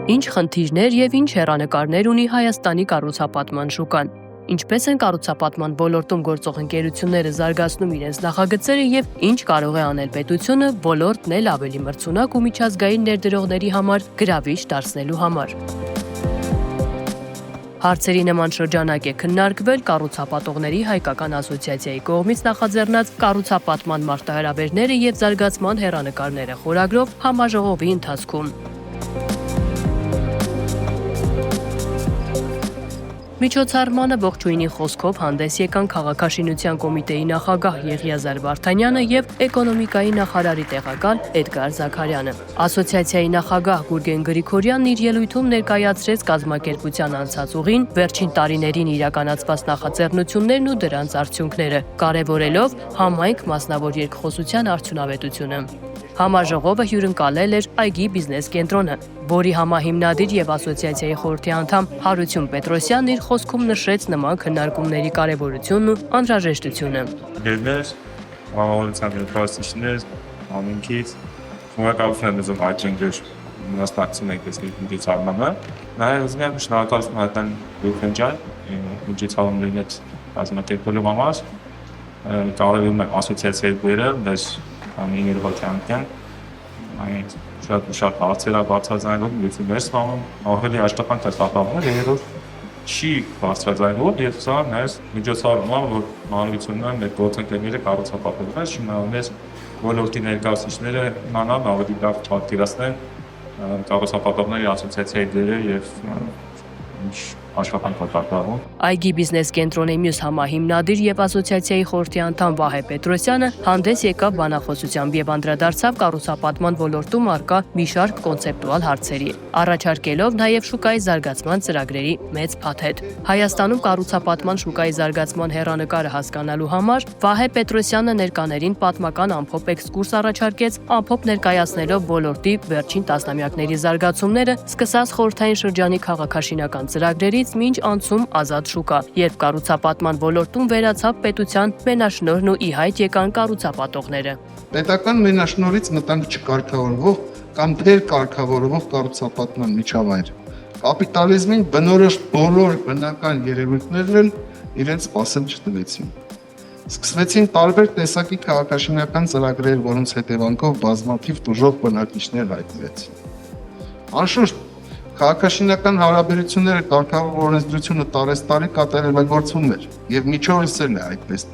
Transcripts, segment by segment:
Ինչ խնդիրներ եւ ինչ հեռանկարներ ունի Հայաստանի կառուցապատման շուկան։ Ինչպես են կառուցապատման ոլորտում գործող ընկերությունները զարգացնում իրենց նախագծերը եւ ինչ կարող է անել պետությունը ոլորտն էլ ավելի մրցունակ ու միջազգային ներդրողների համար գրավիչ դարձնելու համար։ Հարցերի նման շրջանակ է քննարկվել կառուցապատողների հայկական ասոցիացիայի կողմից նախաձեռնած կառուցապատման մարտահրավերները եւ զարգացման հեռանկարները խորագրով համաժողովի ընթացքում։ Միջոցառմանը ողջույնի խոսքով հանդես եկան քաղաքաշինության կոմիտեի նախագահ Եղիազար Վարդանյանը եւ էկոնոմիկայի նախարարի տեղակալ Էդգար Զաքարյանը։ Ասոցիացիայի նախագահ Գուրգեն Գրիգորյանն իր ելույթում ներկայացրեց կազմակերպության անցած ուղին, վերջին տարիներին իրականացված նախաձեռնություններն ու դրանց արդյունքները, կարևորելով համայնք մասնավոր երկխոսության արդյունավետությունը։ Համաժողովը հյուրընկալել էր այգի բիզնես կենտրոնը, որի համահիմնադիր եւ ասոցիացիայի խորհրդի անդամ Հարություն Պետրոսյանն իր խոսքում նշեց նման քննարկումների կարևորությունն ու անհրաժեշտությունը։ Գերներ, համավորության ներկայացուցիչներ, ամենքից շնորհակալություն եմ ուզում այդժենքեր մասնակցում եք այս միջոցառմանը։ Նաև ուզում եմ շնորհակալություն հայտնել Գյուղենջան միջոցառումների հետ կազմակերպելու համար։ Կարևորում եմ ասոցիացիայի գույրը, դες ամենի ռոճանքյան այն շատ հարցեր բարձրացնելով մեծ ավելի աշխատանք կատարվում է երբ չի բարձրացնելու եւ սա նաեւ միջոցառումն է որ մանրությունն մեր գործընկերները կառուցապատում են շնորհալով ոլորտի ներկայացուցիչները իմանան ավելի լավ պատկերացնեն կառուցապատողների ասոցիացիայի դերը եւ աշխատանք կատարվում։ Այգի բիզնես կենտրոնի մյուս համահիմնադիր եւ ասոցիացիայի խորհրդի անդամ Վահե Պետրոսյանը հանդես եկավ բանախոսությամբ եւ անդրադարձավ կառուցապատման ոլորտում առկա մի շարք կոնցեպտուալ հարցերի, առաջարկելով նաեւ շուկայի զարգացման ծրագրերի մեծ փաթեթ։ Հայաստանում կառուցապատման շուկայի զարգացման հեռանկարը հասկանալու համար Վահե Պետրոսյանը ներկաներին պատմական ամփոփ էքսկուրս առաջարկեց, ամփոփ ներկայացնելով ոլորտի վերջին տասնամյակների զարգացումները, սկսած խորհրդային շրջանի քաղաքաշինական ծրագրերից մինչ անցում ազատ շուկա, երբ կառուցապատման ոլորտում վերացավ պետության մենաշնորհն ու ի հայտ եկան կառուցապատողները։ Պետական մենաշնորհից մտանք չկարգավորվող կամ թերկարգավորվող կառուցապատման միջավայր։ Կապիտալիզմին բնորոշ բոլոր բնական երևույթներն էլ իրենց սպասել չտվեցին։ Սկսվեցին տարբեր տեսակի քաղաքաշինական ծրագրեր, որոնց հետևանքով բազմաթիվ տուժող բնակիչներ հայտնվեցին։ Անշուշտ քաղաքաշինական հարաբերությունները կարգավոր օրենսդրությունը տարեստարի կատարելագործվում էր եւ միջովս էլ է այդպես։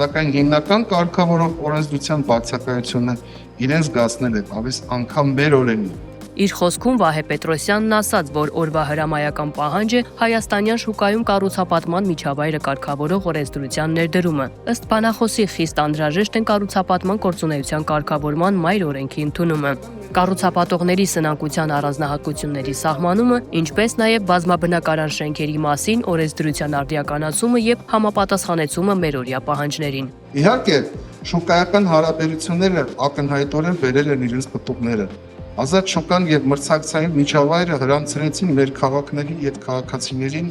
Սակայն հիմնական կարգավորող օրենսդրության բացակայությունը իրեն զգացնել է ավես անգամ մեր օրենին։ Իր խոսքում Վահե Պետրոսյանն ասաց, որ օրվա հրամայական պահանջը հայաստանյան շուկայում կառուցապատման միջավայրը կարգավորող օրենսդրության ներդրումը։ Ըստ բանախոսի խիստ անհրաժեշտ են կառուցապատման գործունեության կարգավորման մայր օրենքի ընդունումը, կառուցապատողների սնանկության առանձնահատկությունների սահմանումը, ինչպես նաև բազմաբնակարան շենքերի մասին օրենսդրության արդիականացումը եւ համապատասխանեցումը մերօրյա պահանջներին։ Իհարկե, շուկայական հարաբերությունները ակնհայտորեն վերել են իրենց պտուղները։ Ազատ շուկան եւ մրցակցային միջավայրը հրամցրեցին մեր քաղաքների եւ քաղաքացիներին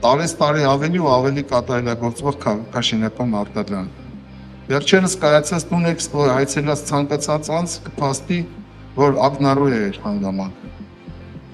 տարեստարի ավելի ու ավելի կատարելագործվող քաղաքաշինական արտադրանք։ Վերջերս կայացած տուն էքսպո այցելած ցանկացած անձ կփաստի, որ ակնառու է հանգամանքը։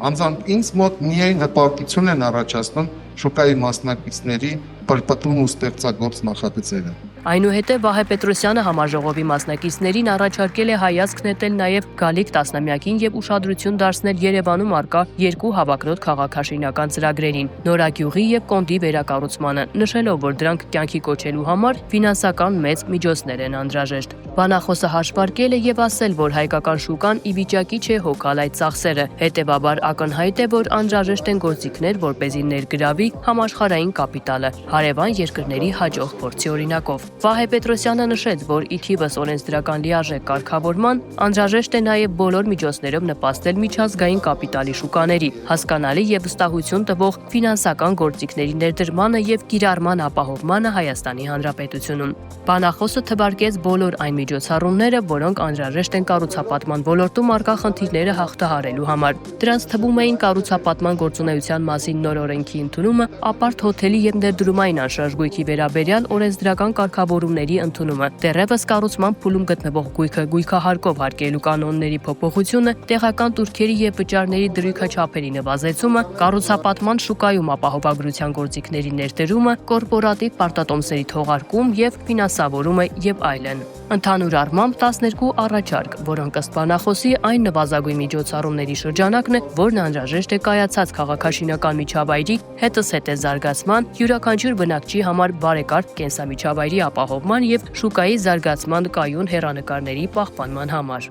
Անձամբ ինձ մոտ միայն հպարտություն են առաջացնում շուկայի մասնակիցների պրպտում ու ստեղծագործ նախագծերը։ Այնուհետև Վահե Պետրոսյանը համաժողովի մասնակիցներին առաջարկել է հայացք նետել նաև գալիք տասնամյակին եւ ուշադրություն դարձնել Երևանում առկա երկու հավակնոտ քաղաքաշինական ծրագրերին՝ Նորագյուղի եւ Կոնդի վերակառուցմանը, նշելով, որ դրանք կյանքի կոչելու համար ֆինանսական մեծ միջոցներ են անհրաժեշտ։ Բանախոսը հաշվարկել է եւ ասել, որ հայկական շուկան ի վիճակի չէ հոգալ այդ ծախսերը, հետեւաբար ակնհայտ է, որ անհրաժեշտ են գործիքներ, որպեսզի ներգրավի համաշխարհային կապիտալը հարևան երկրների հաջող փորձի օրինակով։ Վահե Պետրոսյանը նշեց, որ ի թիվս օրենսդրական լիարժեք կարգավորման անհրաժեշտ է նաև բոլոր միջոցներով նպաստել միջազգային կապիտալի շուկաների, հասկանալի եւ վստահություն տվող ֆինանսական գործիքների ներդրմանը եւ կիրառման ապահովմանը Հայաստանի Հանրապետությունում։ Բանախոսը թվարկեց բոլոր այն միջոցառումները, որոնք անհրաժեշտ են կառուցապատման ոլորտում առկա խնդիրները հաղթահարելու համար։ Դրանց թվում էին կառուցապատման գործունեության մասին նոր օրենքի ընդունումը, ապարտ հոթելի եւ ներդրումային անշարժ գույքի վերաբերյալ օրենսդրական կարգավորումը որակավորումների ընդունումը, դեռևս կառուցման փուլում գտնվող գույքը գույքահարկով հարկելու կանոնների փոփոխությունը, տեղական турքերի եւ վճարների դրույքաչափերի նվազեցումը, կառուցապատման շուկայում ապահովագրության գործիքների ներդրումը, կորպորատիվ պարտատոմսերի թողարկում եւ ֆինանսավորումը եւ այլն։ Ընդհանուր առմամբ 12 առաջարկ, որոնք ըստ բանախոսի այն նվազագույն միջոցառումների շրջանակն է, որն անհրաժեշտ է կայացած քաղաքաշինական միջավայրի հետզհետե զարգացման, յուրաքանչյուր բնակչի համար բարեկարգ կենսամիջավայրի ապահովման եւ շուկայի զարգացման կայուն հեռանկարների պահպանման համար։